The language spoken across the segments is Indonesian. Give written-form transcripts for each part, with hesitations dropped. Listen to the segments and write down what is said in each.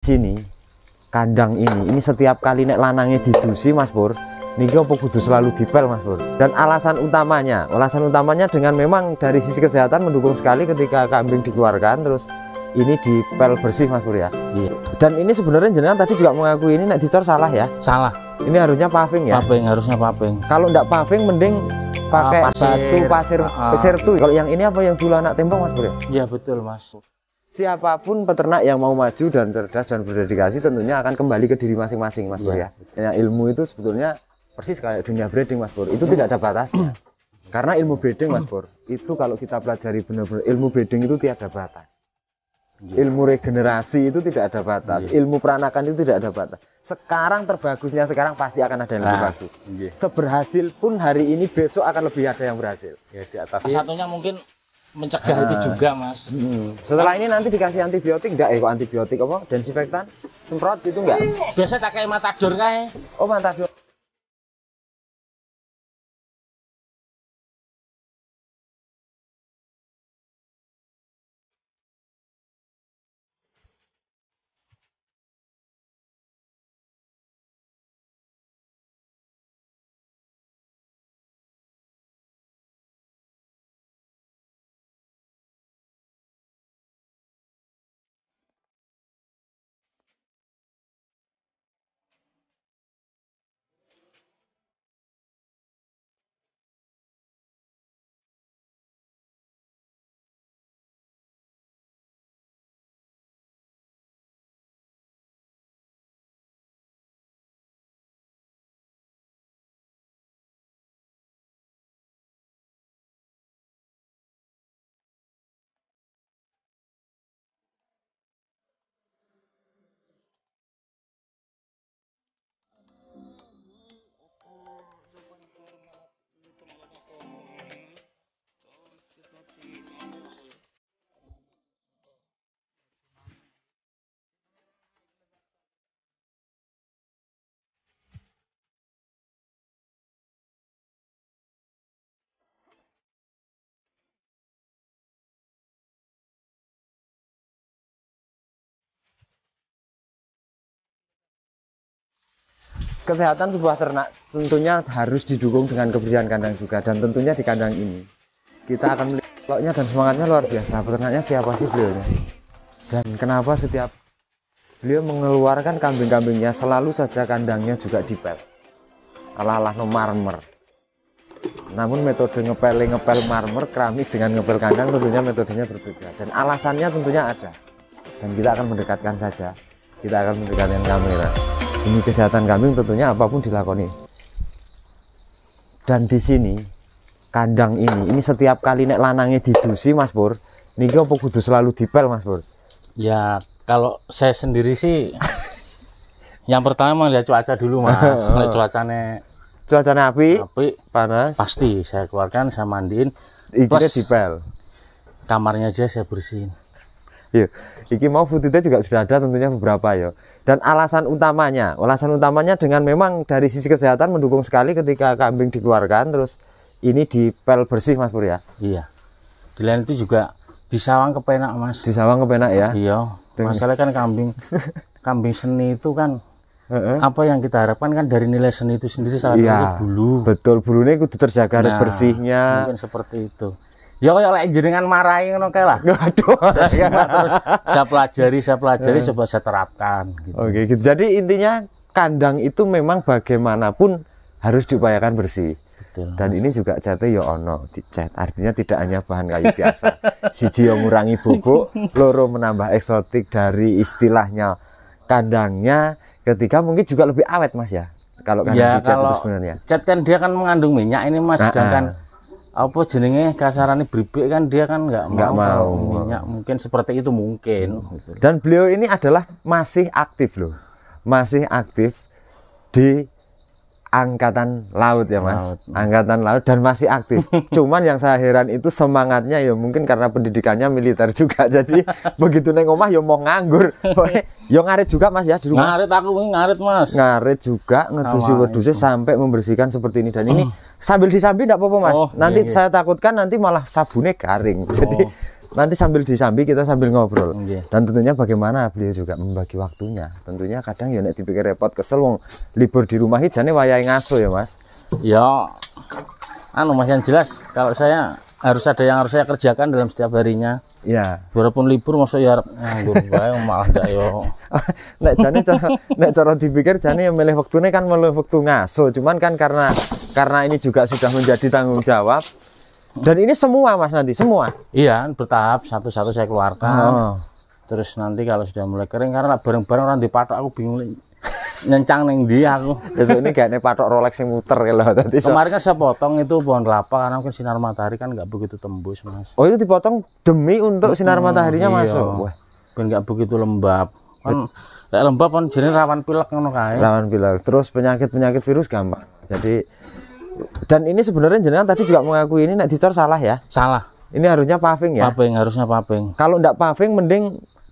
Sini kandang ini setiap kali nek lanangnya didusi Mas Pur niki apa kudu selalu dipel Mas Pur. Dan alasan utamanya dengan memang dari sisi kesehatan mendukung sekali ketika kambing dikeluarkan terus ini dipel bersih Mas Pur ya. Iya. Dan ini sebenarnya jenengan tadi juga mengakui ini nek dicor salah ya. Salah. Ini harusnya paving ya. Paving, harusnya paving. Kalau ndak paving mending pakai pasir tuh. Kalau yang ini apa yang dulu anak tembok Mas Pur ya? Iya betul Mas. Siapapun peternak yang mau maju dan cerdas dan berdedikasi tentunya akan kembali ke diri masing-masing Mas Pur ya. Yang ilmu itu sebetulnya persis kayak dunia breeding Mas Pur, itu tidak ada batasnya. Karena ilmu breeding Mas Pur, itu kalau kita pelajari benar-benar ilmu breeding itu tiada batas. Ilmu regenerasi itu tidak ada batas, ilmu peranakan itu tidak ada batas. Sekarang terbagusnya sekarang pasti akan ada yang lebih bagus. Seberhasil pun hari ini besok akan lebih ada yang berhasil. Ya di atas. Satunya mungkin mencegah itu juga Mas. Setelah ini nanti dikasih antibiotik enggak kok antibiotik apa desinfektan semprot itu enggak? Biasa tak kayak matador kae. Oh matador. Kesehatan sebuah ternak tentunya harus didukung dengan kebersihan kandang juga, dan tentunya di kandang ini kita akan melihat peloknya dan semangatnya luar biasa. Peternaknya siapa sih beliaunya, dan kenapa setiap beliau mengeluarkan kambing-kambingnya selalu saja kandangnya juga dipel ala-ala no marmer. Namun metode ngepel marmer keramik dengan ngepel kandang tentunya metodenya berbeda, dan alasannya tentunya ada, dan kita akan mendekatkan saja, kita akan mendekatkan kamera. Ini kesehatan kambing tentunya apapun dilakoni. Dan di sini kandang ini setiap kali nek lanangnya didusi Mas Pur niki apa kudu selalu dipel Mas Pur? Ya kalau saya sendiri sih yang pertama lihat cuaca dulu Mas. Cuacanya api, panas, pasti saya keluarkan, saya mandiin, plus dipel. Kamarnya aja saya bersihin. Iya, iki mau footnya juga sudah ada tentunya beberapa ya. Dan alasan utamanya dengan memang dari sisi kesehatan mendukung sekali ketika kambing dikeluarkan terus ini dipel bersih Mas Pur ya. Iya. Di lain itu juga disawang kepenak Mas. Disawang kepenak ya. Iya. Masalah kan kambing seni itu kan apa yang kita harapkan kan dari nilai seni itu sendiri salah satunya bulu. Betul, bulunya kudu terjaga bersihnya. Mungkin seperti itu. Ya kayak lek jenengan marahi ngono kae lah. Waduh. Terus saya pelajari coba saya terapkan gitu. Oke, gitu. Jadi intinya kandang itu memang bagaimanapun harus diupayakan bersih. Betul, dan ini juga catnya ya ono dicat. Artinya tidak hanya bahan kayu biasa. Siji yang ngurangi bubuk, loro menambah eksotik dari istilahnya kandangnya, ketiga mungkin juga lebih awet Mas ya. Kalau kandang dicat itu sebenarnya. Cat kan dia kan mengandung minyak ini Mas, sedangkan apa jenenge kasarannya beribik kan dia kan nggak mau minyak, mungkin seperti itu mungkin. Dan beliau ini adalah masih aktif loh, masih aktif di angkatan laut ya Mas, angkatan laut dan masih aktif. Cuman yang saya heran itu semangatnya ya mungkin karena pendidikannya militer juga, jadi begitu neng omah ya mau nganggur. Ya ngarit juga Mas ya di rumah. Ngarit, aku ngarit Mas. Ngarit juga, ngedusi wedusnya sampai membersihkan seperti ini. Dan ini sambil disambi enggak apa-apa Mas. Nanti saya takutkan nanti malah sabunnya garing. Jadi nanti sambil disambi kita sambil ngobrol. Nggih. Dan tentunya bagaimana beliau juga membagi waktunya. Tentunya kadang ya nek dipikir repot kesel wong libur di rumah jane wayahe ngaso ya Mas. Ya Mas, yang jelas kalau saya harus ada yang harus saya kerjakan dalam setiap harinya. Iya. Walaupun libur masuk ya nganggur bae malah ndak yo. Nek jane cara dipikir jane ya milih wektune kan milih wektu ngaso. Cuman kan karena ini juga sudah menjadi tanggung jawab. Dan ini semua Mas nanti semua. Iya, bertahap satu-satu saya keluarkan. Terus nanti kalau sudah mulai kering karena bareng-bareng orang dipatok aku bingung nyencang neng dia aku. Besok ini kayaknya patok Rolex yang muter kalau tadi. Kemarin kan saya potong itu pohon kelapa karena mungkin sinar matahari kan nggak begitu tembus Mas. Oh itu dipotong demi untuk sinar mataharinya iya. masuk. Wah, Ben nggak begitu lembab. Kan lembab kan jadi rawan pilek ngono kae. Rawan pilek. Terus penyakit virus gampang. Jadi dan ini sebenarnya jenengan tadi juga mengakui ini nek dicor salah ya. Salah. Ini harusnya paving ya. Paving harusnya paving. Kalau ndak paving mending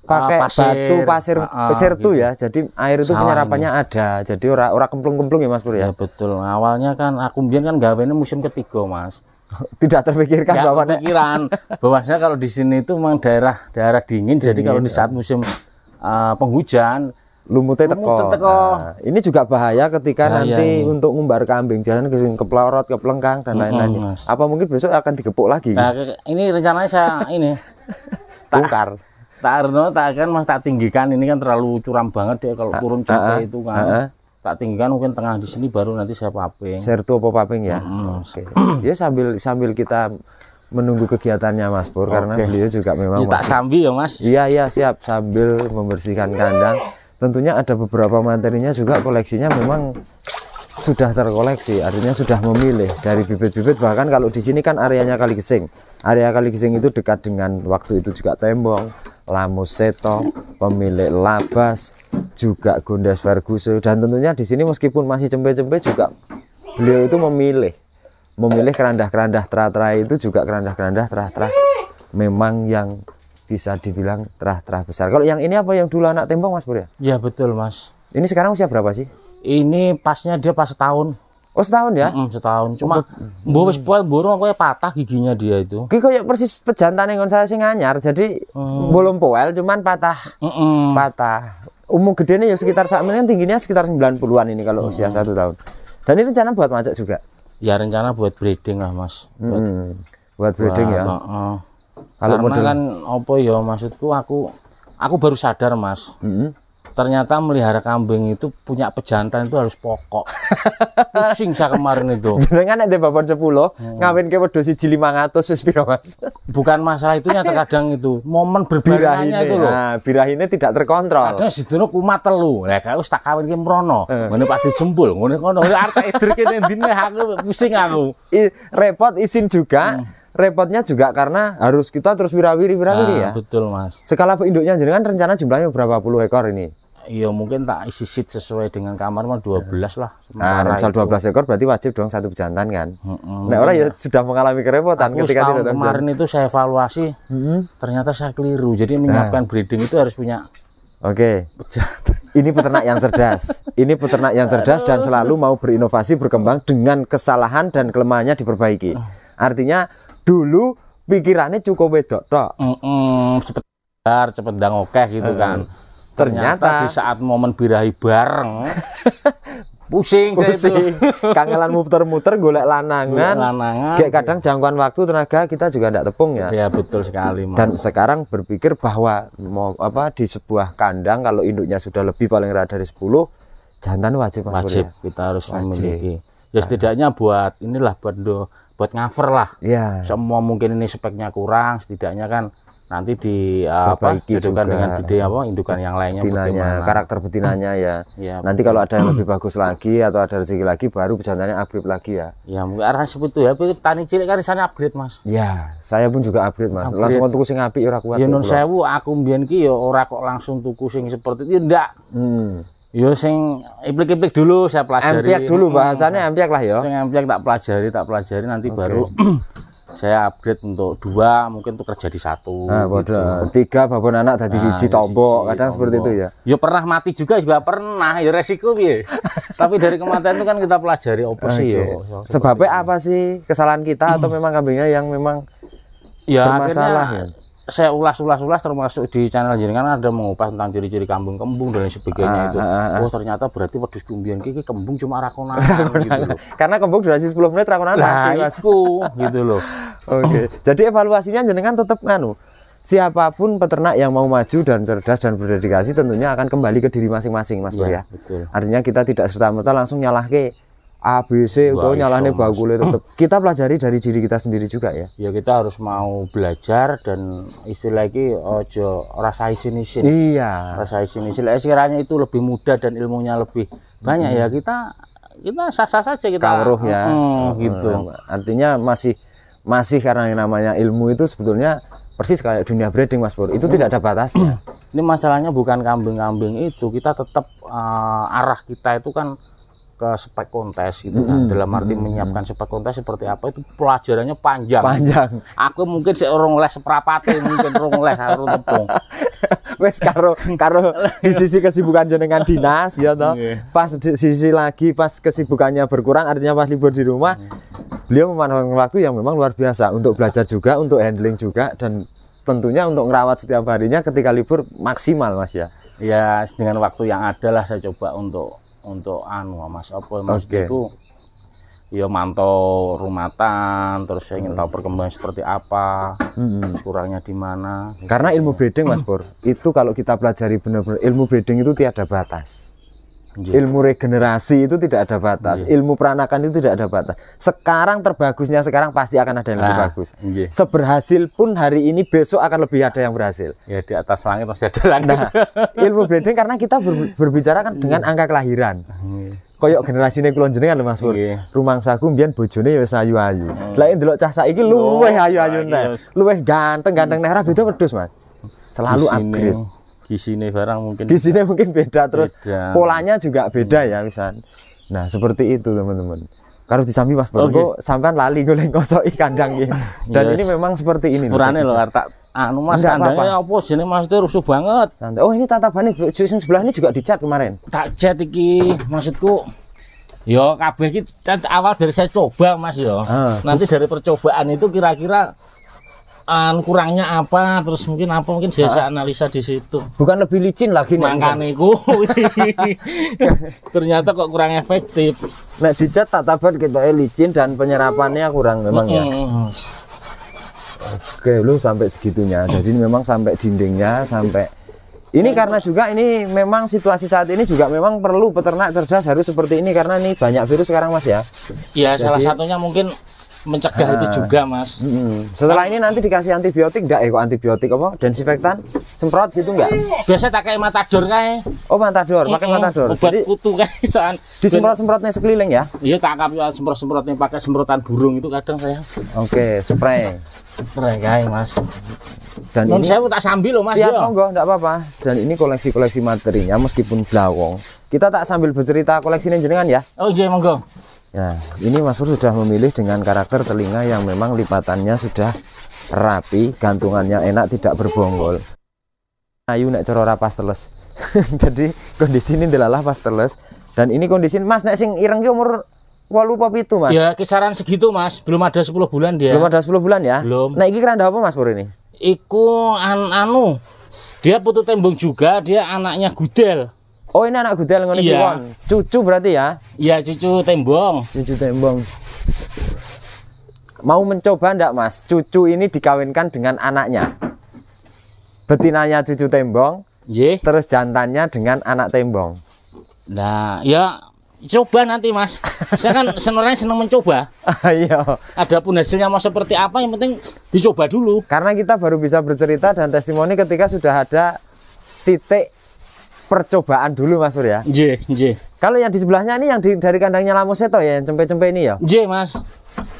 pakai pasir tuh gitu. ya. Jadi air itu penyerapannya ada. Jadi ora kemplung-kemplung ya Mas Pur ya. Ya betul. Awalnya kan aku mbiyen kan gawene musim ketiga Mas. Tidak terpikirkan bahwa bahwasanya kalau di sini itu memang daerah dingin. Jadi kalau di saat musim penghujan lumutnya teko. Nah, ini juga bahaya ketika nanti ini. untuk ngumbar kambing biasanya keplorot, keplengkang dan lain-lain. Apa mungkin besok akan digepuk lagi? Nah, ini rencananya saya ini bongkar. Tak akan Mas tak tinggikan, ini kan terlalu curam banget dia kalau turun capek itu kan. Tak tinggikan mungkin tengah di sini baru nanti saya paping. Sertu apa paping ya? Oke. Ya sambil kita menunggu kegiatannya Mas Pur karena beliau juga memang tak sambil ya Mas. Iya siap sambil membersihkan kandang. Tentunya ada beberapa materinya juga koleksinya memang sudah terkoleksi, artinya sudah memilih dari bibit-bibit. Bahkan kalau di sini kan areanya Kali Gesing. Area Kali Gesing itu dekat dengan waktu itu juga Tembong, Lamus Seto, pemilik Labas, juga Gondas Ferguson. Dan tentunya di sini meskipun masih cempe-cempe juga beliau itu memilih kerandah-kerandah terah-terah itu juga kerandah-kerandah terah-terah memang yang bisa dibilang terah-terah besar. Kalau yang ini apa yang dulu anak Tembong Mas Pur ya? Ya betul Mas. Ini sekarang usia berapa sih? Ini pasnya dia pas setahun. Oh setahun ya? Setahun. Cuma mbok wis burung koyo patah giginya dia itu. Ki kayak persis pejantan yang saya sing anyar. Jadi belum poel cuman patah. Patah. Umum gedenya ya sekitar sak milian, tingginya sekitar 90-an ini kalau usia 1 tahun. Dan ini rencana buat macet juga. Ya rencana buat breeding lah Mas. Buat breeding ya. Kalau model kan apa ya maksudku aku baru sadar Mas. Ternyata melihara kambing itu punya pejantan itu harus pokok. Pusing saya kemarin itu. Jenengan ada babon 10, ngawin ke wedhus 500 wis piro Mas? Bukan masalah itunya terkadang itu momen berbarengnya itu loh. Nah, birahine tidak terkontrol. Ada sidino kumat telu. Lah kalau tak kawin ki mrono, ngene Pak dijembul, ngene kono arep edir kene ndine aku pusing aku. Repot izin juga. Repotnya juga karena harus kita terus wirawiri ya. Betul Mas. Skala induknya jenengan rencana jumlahnya berapa puluh ekor ini? Iya mungkin tak isi seat sesuai dengan kamar mah 12 lah. Nah, misal 12 ekor berarti wajib dong satu pejantan kan. Nah, orang ya sudah mengalami kerepotan ketika tidak ada kemarin itu saya evaluasi. Ternyata saya keliru. Jadi menyiapkan breeding itu harus punya ini peternak yang cerdas. Ini peternak yang cerdas dan selalu mau berinovasi, berkembang dengan kesalahan dan kelemahannya diperbaiki. Artinya dulu pikirannya cukup wedok tok. Cepet dang gitu kan. Ternyata di saat momen birahi bareng pusing. Saya itu. Kangelan muter-muter golek lanangan. Kayak kadang jangkauan waktu tenaga kita juga tidak tepung ya. Ya betul sekali Mas. Dan sekarang berpikir bahwa mau di sebuah kandang kalau induknya sudah lebih paling rendah dari 10 jantan wajib Mas. Wajib kita harus memiliki. Ya setidaknya buat buat ngaver lah. Ya. Semua mungkin ini speknya kurang, setidaknya kan nanti dijodohkan dengan indukan yang lainnya, betinanya, karakter betinanya ya. Nanti kalau ada yang lebih bagus lagi atau ada rezeki lagi baru pejantannya upgrade lagi ya. Ya mungkin arah seperti itu ya, tapi tani cilik kan sana upgrade Mas. Ya, saya pun juga upgrade Mas. Langsung tuku sing apik ora kuat. Ya nun sewu aku mbiyen ki ya ora kok langsung tuku sing seperti itu ndak. Yo sing iplik-iplik dulu saya pelajari. Empiak dulu bahasanya empiak lah ya. Sing empiak tak pelajari nanti baru saya upgrade untuk 2, mungkin untuk kerja di 1. Nah, bodoh. 3 babon anak tadi siji tombok, kadang seperti itu ya. Ya pernah mati juga pernah, ya resiko piye. Tapi dari kematian itu kan kita pelajari apa sih ya. Sebabnya apa sih kesalahan kita atau memang kambingnya yang memang bermasalah ya? saya ulas termasuk di channel jenengan ada mengupas tentang ciri-ciri kambing-kembung dan lain sebagainya itu. Oh ternyata berarti wedhus kumbian iki kembung cuma rakonan gitu loh. Karena kembung durasi 10 menit rakonan mati Mas. Gitu loh. Oke. Jadi evaluasinya jenengan tetap nganu. Siapapun peternak yang mau maju dan cerdas dan berdedikasi tentunya akan kembali ke diri masing-masing Mas Pur ya. Betul. Artinya kita tidak serta-merta langsung nyalahke A, B, C atau nyalahnya bagule tetap. Kita pelajari dari diri kita sendiri juga ya. Ya kita harus mau belajar dan istilah iki ojo rasa isin-isin. Iya. Rasa isin-isin. Sekiranya itu lebih mudah dan ilmunya lebih banyak ya kita sah-sah saja kita kawruh ya. Gitu. Artinya masih karena yang namanya ilmu itu sebetulnya persis kayak dunia breeding Mas Pur. Itu tidak ada batasnya. Ini masalahnya bukan kambing-kambing itu, kita tetap arah kita itu kan ke spek kontes gitu kan. Dalam arti menyiapkan spek kontes seperti apa itu pelajarannya panjang. Aku mungkin seorang les seprapate mungkin rong les karo tepung. Wes karo di sisi kesibukan jenengan dinas ya toh. Pas di sisi lagi pas kesibukannya berkurang artinya pas libur di rumah beliau memanfaatkan waktu yang memang luar biasa untuk belajar juga, untuk handling juga dan tentunya untuk ngerawat setiap harinya ketika libur maksimal Mas ya. Ya dengan waktu yang ada lah saya coba untuk Mas itu ya mantau rumatan, terus saya ingin tahu perkembangan seperti apa, terus kurangnya di mana. Karena ilmu breeding Mas Pur, itu kalau kita pelajari benar-benar ilmu breeding itu tiada batas. Ilmu regenerasi itu tidak ada batas, ilmu peranakan itu tidak ada batas. Sekarang terbagusnya sekarang pasti akan ada yang lebih bagus. Seberhasil pun hari ini besok akan lebih ada yang berhasil. Ya di atas langit masih ada langit. Nah, ilmu breeding karena kita berbicara kan dengan angka kelahiran. Koyok generasi ini kulon jenengan Mas Pur. Rumangsaku mbiyen bojone ya wis ayu-ayu. Lah ndelok cah saiki luwih ayu-ayu neh. Luwih ganteng-ganteng neh ra beda wedhus Mas. Selalu upgrade. Gisine barang mungkin beda terus polanya juga beda ya misal. Nah seperti itu teman-teman. Kalau disambi Mas Pur, sampean lali golek ngosoki kandang iki. Dan ini memang seperti ini. Sepurane lho artak Mas kandangnya apa jenenge Mas rusuh banget. Santai. Oh ini tatabane sing sebelah ini juga dicat kemarin. Tak cat iki maksudku. Yo kabeh iki awal dari saya coba Mas yo. Nanti dari percobaan itu kira-kira kurangnya apa, terus mungkin saya analisa di situ. Bukan lebih licin lagi nih. Makane ternyata kok kurang efektif. Nah dicat tataban kita licin dan penyerapannya kurang memang ya. Oke lu sampai segitunya. Jadi memang sampai dindingnya sampai ini karena juga ini memang situasi saat ini juga memang perlu peternak cerdas harus seperti ini karena ini banyak virus sekarang Mas ya. Iya salah satunya mungkin mencegah itu juga Mas. Setelah ini nanti dikasih antibiotik enggak kok antibiotik apa desinfektan semprot gitu enggak? Biasa tak kayak matador kae. Oh matador pakai matador. Obat kutu kae soal disemprot-semprotnya sekeliling ya? Iya tangkap semprot-semprotnya pakai semprotan burung itu kadang saya. Oke spray kae Mas. Dan ini saya tak sambil loh Mas. Siap monggo enggak apa-apa. Dan ini koleksi-koleksi materinya meskipun blawong. Kita tak sambil bercerita koleksi jenengan ya. Oh iya monggo. Nah, ini Mas Pur sudah memilih dengan karakter telinga yang memang lipatannya sudah rapi, gantungannya enak, tidak berbonggol. Ayu nek corora pas teles. Jadi kondisi ini delalah pas teles. Dan ini kondisi Mas nek sing ireng ki umur 8 apa 7 Mas? Ya kisaran segitu Mas, belum ada 10 bulan dia. Belum ada 10 bulan ya? Belum. Nah, iki keranda apa Mas Pur ini? Iku dia putu tembung juga, dia anaknya gudel. Oh ini anak gudel ngene iki kon. Cucu berarti ya? Iya, cucu tembong. Cucu tembong. Mau mencoba enggak Mas? Cucu ini dikawinkan dengan anaknya. Betinanya cucu tembong. Terus jantannya dengan anak tembong. Nah, ya coba nanti Mas. Saya kan sebenarnya senang mencoba. Iya. Adapun hasilnya mau seperti apa yang penting dicoba dulu. Karena kita baru bisa bercerita dan testimoni ketika sudah ada titik percobaan dulu Mas Pur ya. Kalau yang di sebelahnya ini yang dari kandangnya Lamos Seto ya, yang cempe-cempe ini ya. Mas.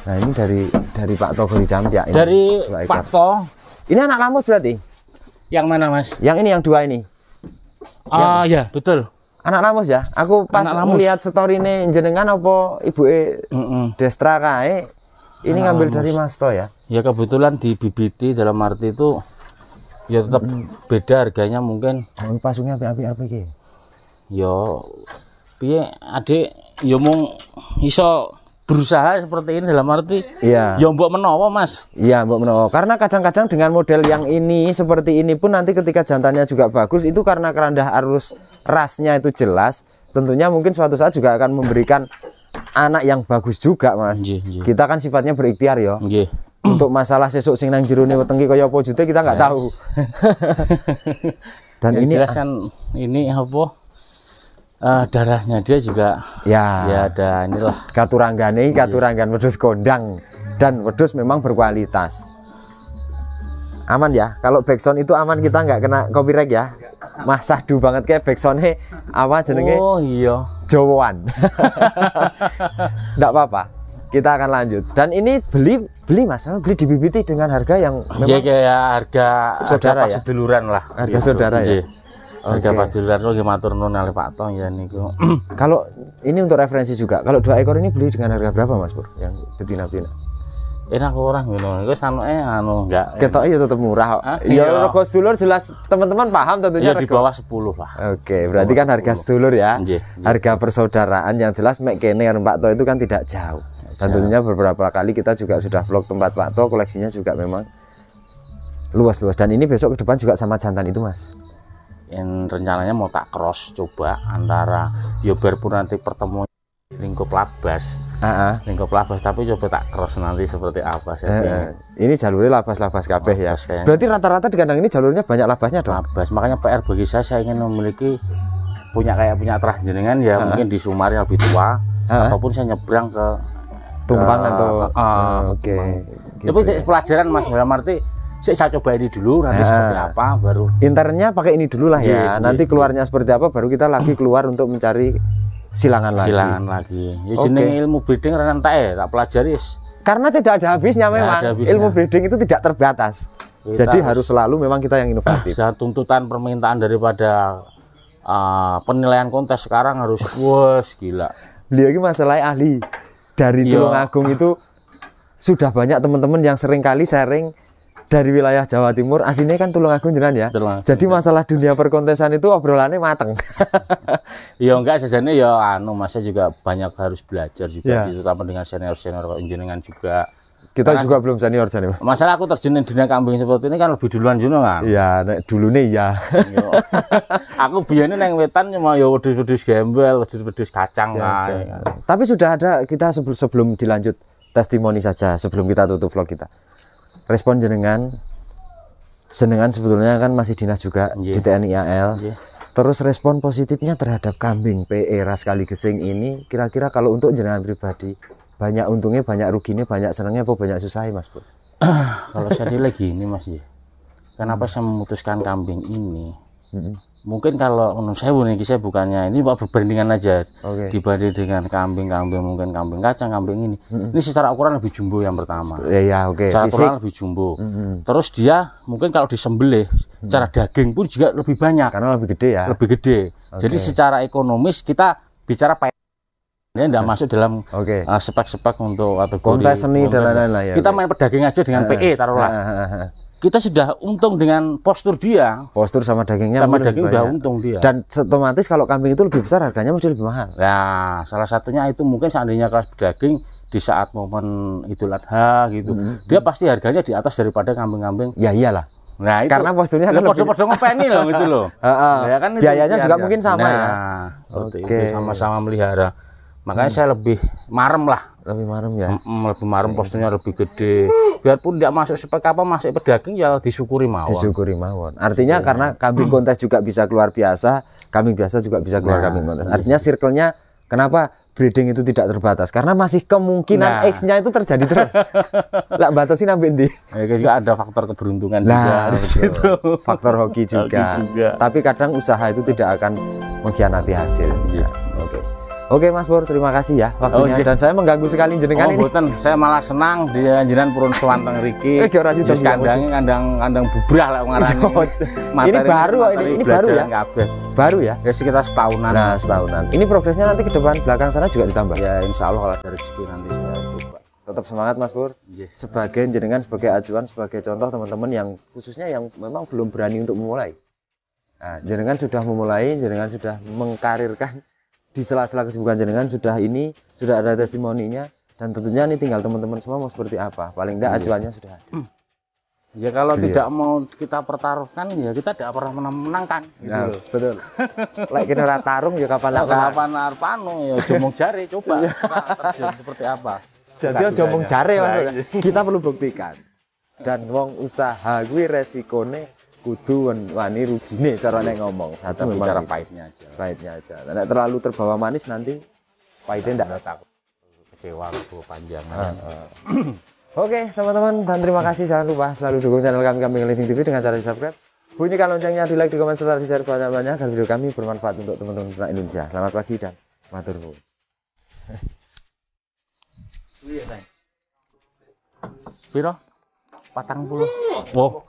Nah ini dari Pak To Golidampiak ini. Dari Pak To. Ini anak Lamos berarti? Yang mana Mas? Yang ini yang dua ini. Ya betul. Anak Lamos ya. Aku pas melihat story ini jenengan apa ibu Destra kae ini ngambil dari Mas To ya. Ya kebetulan di BBT dalam arti itu ya tetap beda harganya mungkin. Pasungnya api iki. Yo piye Adik yo mung iso berusaha seperti ini dalam arti iya. Ya mbok menawa Mas. Iya mbok menawa. Karena kadang-kadang dengan model yang ini seperti ini pun nanti ketika jantannya juga bagus itu karena kerendah arus rasnya itu jelas, tentunya mungkin suatu saat juga akan memberikan anak yang bagus juga Mas. Kita kan sifatnya berikhtiar ya. Untuk masalah sesuk sing nang jerone wetenge kaya apa jute kita nggak tahu. Dan yang ini jelas kan ini apa? Darahnya dia juga ya ada inilah katuranggan wedhus kondang dan wedhus memang berkualitas. Aman ya, kalau backsound itu aman, kita nggak kena copyright ya. Mah sahdu banget kayak backsoundnya apa jenenge? Oh iya, Jawaan. Nggak apa-apa, kita akan lanjut. Dan ini beli Mas, beli di BBT dengan harga yang memang kayak harga saudara pas seduluran lah, harga gitu. Saudara ya. Harga pas seduluran lo matur nuwun kali Pak Tong ya niku. Kalau ini untuk referensi juga, kalau 2 ekor ini beli dengan harga berapa Mas Pur? Yang betina-betina. Enak orang ngono. Iku sanuke enggak. Ketok ya tetap murah. Ya rego sedulur jelas teman-teman paham tentunya. Ya di bawah 10 lah. Oke, berarti kan harga sedulur ya. Harga persaudaraan yang jelas mek kene karo Pak To itu kan tidak jauh. Tentunya beberapa kali kita juga sudah vlog tempat Pak To, koleksinya juga memang luas-luas. Dan ini besok ke depan juga sama jantan itu Mas. Yang rencananya mau tak cross coba antara biar pun nanti pertemuan lingkup labas. Lingkup labas tapi coba tak cross nanti seperti apa saya. Ini jalurnya labas-labas kabeh ya. Berarti rata-rata di kandang ini jalurnya banyak labasnya dong. Labas, makanya PR bagi saya ingin memiliki punya terah jenengan ya, mungkin di Sumar yang lebih tua ataupun saya nyebrang ke Tumpang atau oke. Tapi pelajaran Mas, dalam arti saya coba ini dulu nanti seperti apa baru internnya pakai ini dulu lah ya. Nanti keluarnya seperti apa baru kita lagi keluar untuk mencari silangan lagi. Ya jeneng ilmu breeding rentek tak pelajari. Karena tidak ada habisnya memang. Ilmu breeding itu tidak terbatas. Jadi harus selalu memang kita yang inovatif. Tuntutan permintaan daripada penilaian kontes sekarang harus gila. Beliau ini masalahnya ahli dari Tulungagung itu sudah banyak teman-teman yang sering kali sharing dari wilayah Jawa Timur, aslinya kan Tulungagung jenengan ya. Jadi masalah dunia perkontesan itu obrolannya mateng. Ya enggak sejane ya Mas juga banyak harus belajar juga terutama dengan senior-senior jenengan juga. Kita juga belum senior. Masalah aku terjun di dunia kambing seperti ini kan lebih duluan juga kan. Iya, dulu nih ya. Aku biasanya neng wetan cuma ya wedhus-wedhus gembel, wedhus kacang lah. Tapi sudah ada kita sebelum dilanjut testimoni saja sebelum kita tutup vlog kita. Respon jenengan sebetulnya kan masih dinas juga di TNI AL. Terus respon positifnya terhadap kambing PE ras Kali Gesing ini kira-kira kalau untuk jenengan pribadi banyak untungnya, banyak ruginya, banyak senangnya apa banyak susahnya Mas Pur? Kalau saya lagi ini Mas ya. Kenapa saya memutuskan kambing ini? Mungkin kalau menurut saya saya bukannya ini berbandingan aja dibanding dengan kambing-kambing mungkin kambing kacang, kambing ini. Ini secara ukuran lebih jumbo yang pertama. Secara ukuran lebih jumbo. Terus dia mungkin kalau disembelih secara daging pun juga lebih banyak karena lebih gede ya. Lebih gede. Jadi secara ekonomis kita bicara ini tidak masuk dalam spek-spek untuk kategori kontes seni dan lain-lain. Kita main pedaging aja dengan PE taruhlah. Kita sudah untung dengan postur dia. Postur sama dagingnya. Sama daging udah untung dia. Dan otomatis kalau kambing itu lebih besar harganya mesti lebih mahal. Nah, salah satunya itu mungkin seandainya kelas daging di saat momen Idul Adha gitu, dia pasti harganya di atas daripada kambing-kambing. Ya iyalah. Nah, itu karena posturnya kan podo-podo ngepeni loh gitu loh. Ya kan biayanya juga mungkin sama ya. Itu sama-sama melihara. Makanya saya lebih marem lah. Lebih marem ya. Lebih marem, posturnya lebih gede. Biarpun tidak masuk spek apa, masuk pedaging ya disyukuri mawon. Disyukuri mawon. Artinya karena kambing kontes juga bisa keluar biasa, kambing biasa juga bisa keluar kambing kontes. Artinya circle-nya kenapa breeding itu tidak terbatas? Karena masih kemungkinan X-nya itu terjadi terus. Lah batasin sampai ndi? Juga ada faktor keberuntungan juga. Faktor hoki juga. Tapi kadang usaha itu tidak akan mengkhianati hasil. Oke Mas Pur, terima kasih ya waktunya. Dan saya mengganggu sekali jenengan ini. Boten, saya malah senang di jenengan purun swanteng riki. Wis kandang bubrah lah ngarani. Ini baru ini baru ya. Baru ya? Ya sekitar setahunan. Nah, setahunan. Ini progresnya nanti ke depan belakang sana juga ditambah. Ya insya Allah kalau ada rezeki nanti saya coba. Tetap semangat Mas Pur. Sebagai jenengan sebagai acuan, sebagai contoh teman-teman yang khususnya yang memang belum berani untuk memulai. Nah, jenengan sudah memulai, jenengan sudah mengkarirkan di sela-sela kesibukan jenengan sudah ada testimoninya, Dan tentunya ini tinggal teman-teman semua mau seperti apa. Paling enggak acuannya sudah ada. Ya kalau tidak mau kita pertaruhkan ya kita tidak pernah menangkan gitu Nah, loh. betul. Lek kene ora tarung ya kapan Kapan arep anu ya jomong jare coba terjun seperti apa. Jadi aja omong jare Mas. Kita perlu buktikan. Dan wong usaha kuwi resikone kudu wani rugine carane ngomong. Tapi bicara pahitnya aja. Pahitnya aja. Nek terlalu terbawa manis nanti pahitnya ndak takut kecewa atau panjang. Oke, teman-teman, dan terima kasih. Jangan lupa selalu dukung channel kami Kambing Leasing TV dengan cara di subscribe, bunyikan loncengnya, di like, di komen, serta di share banyak-banyak agar video kami bermanfaat untuk teman-teman ternak Indonesia. Selamat pagi dan matur nuwun. Piro? 40. Wow.